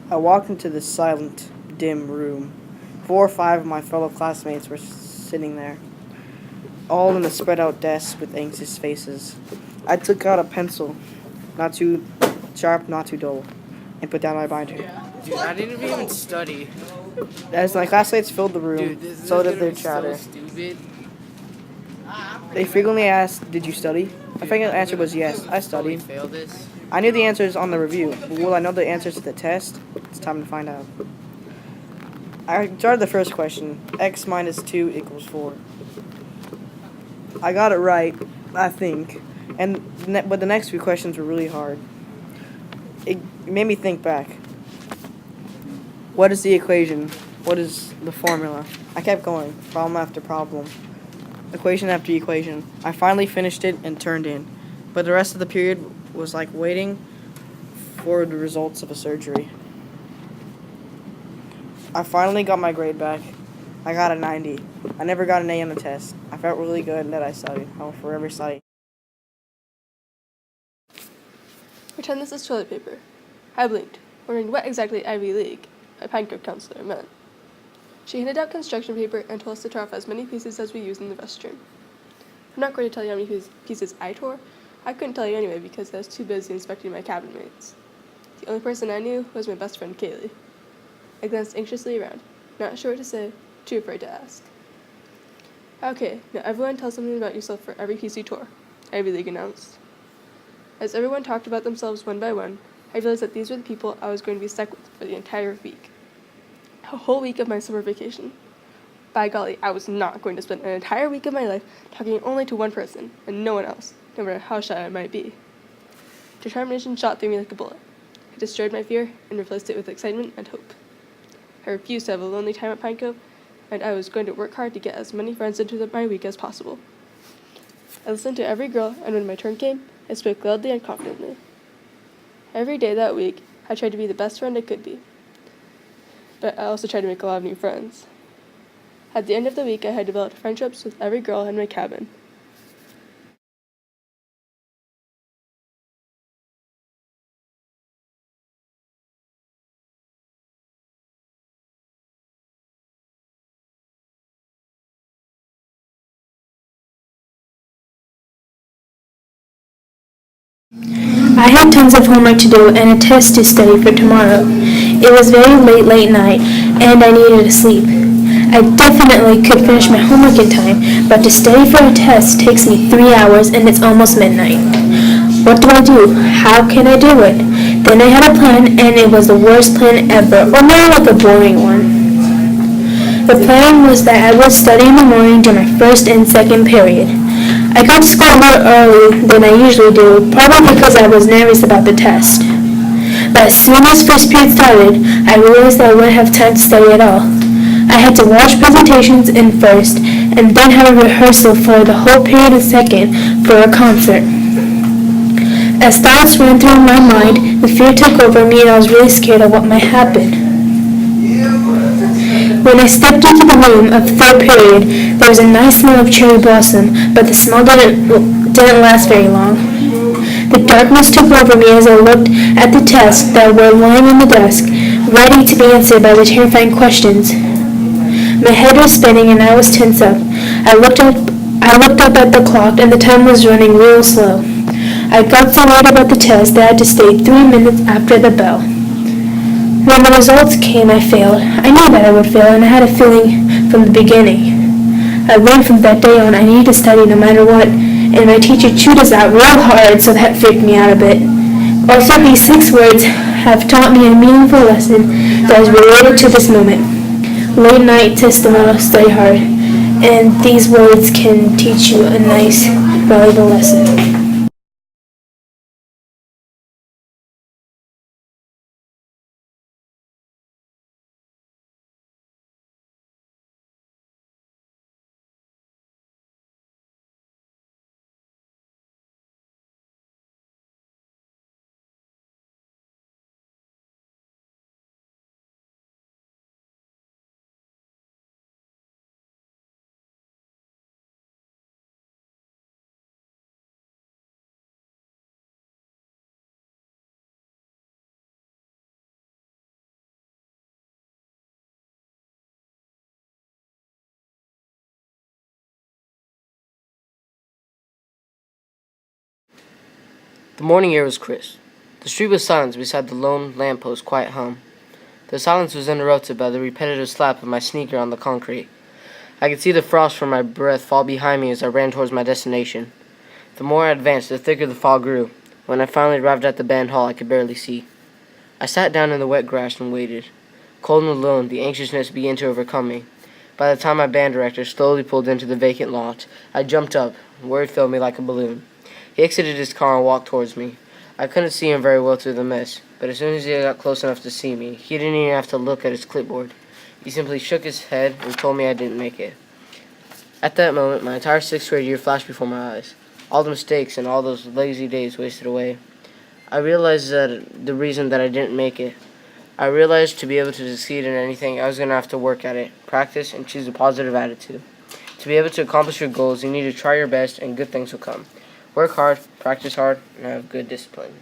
I walked into this silent, dim room. 4 or 5 of my fellow classmates were sitting there, all in a spread out desk with anxious faces. I took out a pencil, not too sharp, not too dull, and put down my binder. Dude, I didn't even study. As my classmates filled the room, Dude, this so is did gonna their be so chatter. stupid. They frequently asked, "Did you study?" My Dude, frequent I'm answer gonna was yes, I totally studied. fail this. I knew the answers on the review, but will I know the answers to the test? It's time to find out. I started the first question. X minus 2 equals 4. I got it right, I think. But the next few questions were really hard. It made me think back. What is the equation? What is the formula? I kept going, problem after problem, equation after equation. I finally finished it and turned in. But the rest of the period was like waiting for the results of a surgery. I finally got my grade back. I got a 90. I never got an A on the test. I felt really good that I studied. I will forever study. Pretend this is toilet paper. I blinked, wondering what exactly Ivy League, my pinecone counselor, meant. She handed out construction paper and told us to tear off as many pieces as we used in the restroom. I'm not going to tell you how many pieces I tore. I couldn't tell you anyway because I was too busy inspecting my cabin mates. The only person I knew was my best friend Kaylee. I glanced anxiously around, not sure what to say, too afraid to ask. Okay, now everyone tell something about yourself for every piece you tore, Ivy League announced. As everyone talked about themselves one by one, I realized that these were the people I was going to be stuck with for the entire week. A whole week of my summer vacation. By golly, I was not going to spend an entire week of my life talking only to one person, and no one else, no matter how shy I might be. Determination shot through me like a bullet. I destroyed my fear and replaced it with excitement and hope. I refused to have a lonely time at Pine Cove, and I was going to work hard to get as many friends into my week as possible. I listened to every girl, and when my turn came, I spoke loudly and confidently. Every day that week, I tried to be the best friend I could be, but I also tried to make a lot of new friends. At the end of the week, I had developed friendships with every girl in my cabin. I had tons of homework to do and a test to study for tomorrow. It was very late night, and I needed to sleep. I definitely could finish my homework in time, but to study for a test takes me 3 hours and it's almost midnight. What do I do? How can I do it? Then I had a plan, and it was the worst plan ever, or more like a boring one. The plan was that I would study in the morning during my first and second period. I got to school a little early than I usually do, probably because I was nervous about the test. But as soon as first period started, I realized that I wouldn't have time to study at all. I had to watch presentations in first, and then have a rehearsal for the whole period in second for a concert. As thoughts ran through my mind, the fear took over me and I was really scared of what might happen. When I stepped into the room of third period, there was a nice smell of cherry blossom, but the smell didn't last very long. The darkness took over me as I looked at the tests that were lying on the desk, ready to be answered by the terrifying questions. My head was spinning and I was tense up. I looked up at the clock and the time was running real slow. I got so worried about the test that I had to stay 3 minutes after the bell. When the results came, I failed. I knew that I would fail, and I had a feeling from the beginning. I learned from that day on I needed to study no matter what, and my teacher chewed us out real hard, so that freaked me out a bit. Also, these 6 words have taught me a meaningful lesson that is related to this moment. Late night, test tomorrow, study hard. And these words can teach you a nice, valuable lesson. The morning air was crisp. The street was silent beside the lone lamppost quiet hum. The silence was interrupted by the repetitive slap of my sneaker on the concrete. I could see the frost from my breath fall behind me as I ran towards my destination. The more I advanced, the thicker the fog grew. When I finally arrived at the band hall, I could barely see. I sat down in the wet grass and waited. Cold and alone, the anxiousness began to overcome me. By the time my band director slowly pulled into the vacant lot, I jumped up, and worry filled me like a balloon. He exited his car and walked towards me. I couldn't see him very well through the mist, but as soon as he got close enough to see me, he didn't even have to look at his clipboard. He simply shook his head and told me I didn't make it. At that moment, my entire sixth grade year flashed before my eyes. All the mistakes and all those lazy days wasted away. I realized that the reason that I didn't make it. I realized to be able to succeed in anything, I was going to have to work at it, practice, and choose a positive attitude. To be able to accomplish your goals, you need to try your best, and good things will come. Work hard, practice hard, and have good discipline.